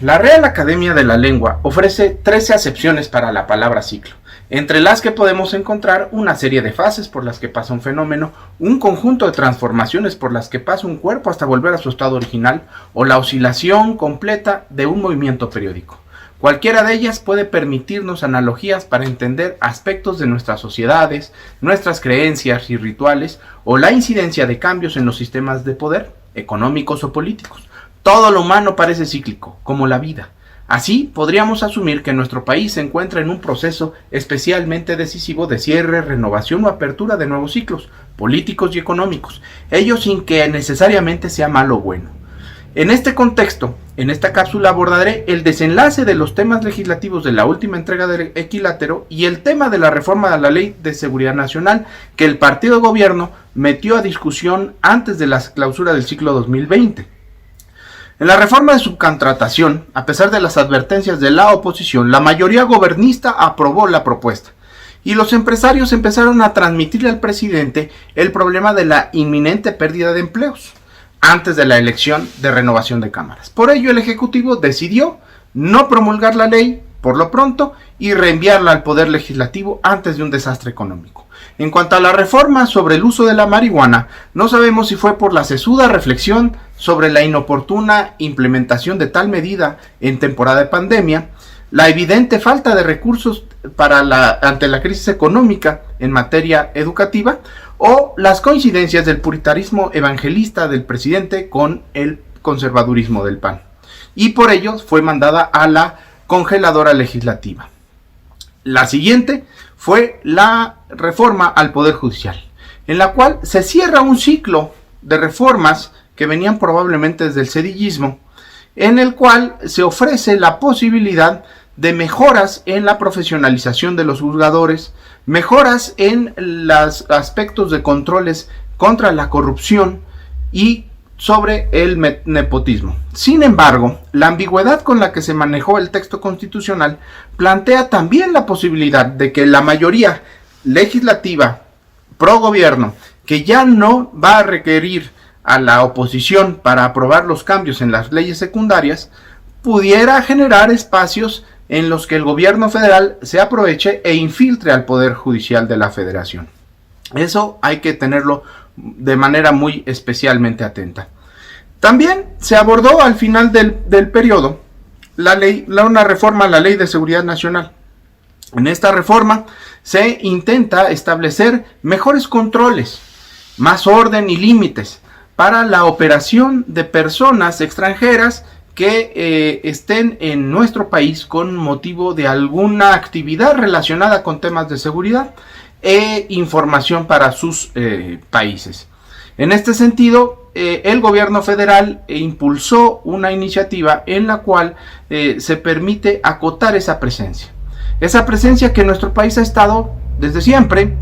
La Real Academia de la Lengua ofrece 13 acepciones para la palabra ciclo, entre las que podemos encontrar una serie de fases por las que pasa un fenómeno, un conjunto de transformaciones por las que pasa un cuerpo hasta volver a su estado original, o la oscilación completa de un movimiento periódico. Cualquiera de ellas puede permitirnos analogías para entender aspectos de nuestras sociedades, nuestras creencias y rituales, o la incidencia de cambios en los sistemas de poder, económicos o políticos. Todo lo humano parece cíclico, como la vida. Así, podríamos asumir que nuestro país se encuentra en un proceso especialmente decisivo de cierre, renovación o apertura de nuevos ciclos políticos y económicos, ello sin que necesariamente sea malo o bueno. En este contexto, en esta cápsula abordaré el desenlace de los temas legislativos de la última entrega del Equilátero y el tema de la reforma a la Ley de Seguridad Nacional que el partido de gobierno metió a discusión antes de la clausura del ciclo 2020. En la reforma de subcontratación, a pesar de las advertencias de la oposición, la mayoría gobernista aprobó la propuesta y los empresarios empezaron a transmitirle al presidente el problema de la inminente pérdida de empleos antes de la elección de renovación de cámaras. Por ello, el Ejecutivo decidió no promulgar la ley por lo pronto y reenviarla al Poder Legislativo antes de un desastre económico. En cuanto a la reforma sobre el uso de la marihuana, no sabemos si fue por la sesuda reflexión sobre la inoportuna implementación de tal medida en temporada de pandemia, la evidente falta de recursos ante la crisis económica en materia educativa, o las coincidencias del puritarismo evangelista del presidente con el conservadurismo del PAN. Y por ello fue mandada a la congeladora legislativa. La siguiente fue la reforma al Poder Judicial, en la cual se cierra un ciclo de reformas que venían probablemente desde el cedillismo, en el cual se ofrece la posibilidad de mejoras en la profesionalización de los juzgadores, mejoras en los aspectos de controles contra la corrupción y sobre el nepotismo. Sin embargo, la ambigüedad con la que se manejó el texto constitucional plantea también la posibilidad de que la mayoría legislativa pro gobierno, que ya no va a requerir a la oposición para aprobar los cambios en las leyes secundarias, pudiera generar espacios en los que el gobierno federal se aproveche e infiltre al Poder Judicial de la Federación. Eso hay que tenerlo de manera muy especialmente atenta. También se abordó al final del periodo una reforma a la Ley de Seguridad Nacional. En esta reforma se intenta establecer mejores controles, más orden y límites para la operación de personas extranjeras que estén en nuestro país con motivo de alguna actividad relacionada con temas de seguridad e información para sus países. En este sentido, el gobierno federal impulsó una iniciativa en la cual se permite acotar esa presencia que en nuestro país ha estado desde siempre,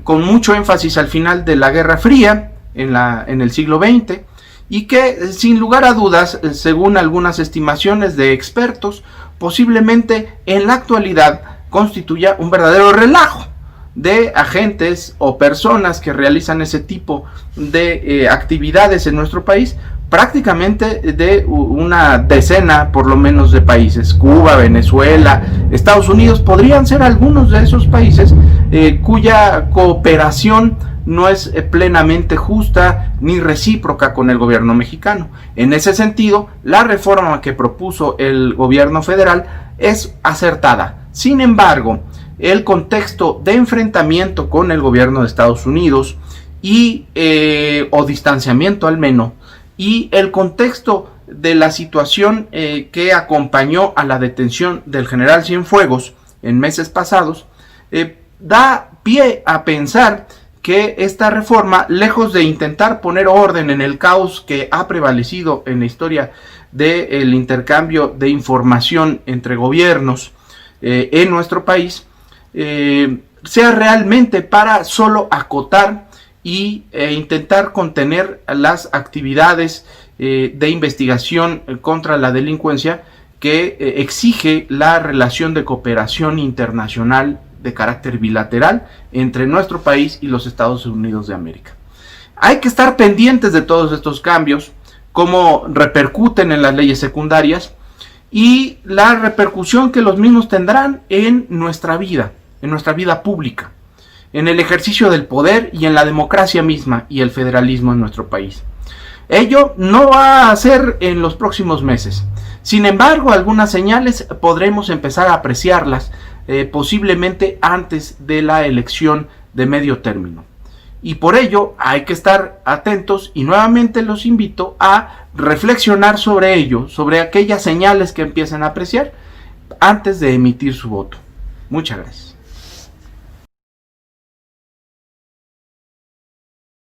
con mucho énfasis al final de la Guerra Fría en el siglo XX, y que sin lugar a dudas, según algunas estimaciones de expertos, posiblemente en la actualidad constituya un verdadero relajo de agentes o personas que realizan ese tipo de actividades en nuestro país, prácticamente de una decena por lo menos de países. Cuba, Venezuela, Estados Unidos podrían ser algunos de esos países cuya cooperación no es plenamente justa ni recíproca con el gobierno mexicano. En ese sentido, la reforma que propuso el gobierno federal es acertada. Sin embargo, el contexto de enfrentamiento con el gobierno de Estados Unidos o distanciamiento al menos, y el contexto de la situación que acompañó a la detención del general Cienfuegos en meses pasados, da pie a pensar que esta reforma, lejos de intentar poner orden en el caos que ha prevalecido en la historia del intercambio de información entre gobiernos en nuestro país, sea realmente para solo acotar e intentar contener las actividades de investigación contra la delincuencia que exige la relación de cooperación internacional de carácter bilateral entre nuestro país y los Estados Unidos de América. Hay que estar pendientes de todos estos cambios, cómo repercuten en las leyes secundarias, y la repercusión que los mismos tendrán en nuestra vida pública, en el ejercicio del poder y en la democracia misma y el federalismo en nuestro país. Ello no va a ser en los próximos meses. Sin embargo, algunas señales podremos empezar a apreciarlas posiblemente antes de la elección de medio término. Y por ello hay que estar atentos y nuevamente los invito a reflexionar sobre ello, sobre aquellas señales que empiezan a apreciar antes de emitir su voto. Muchas gracias.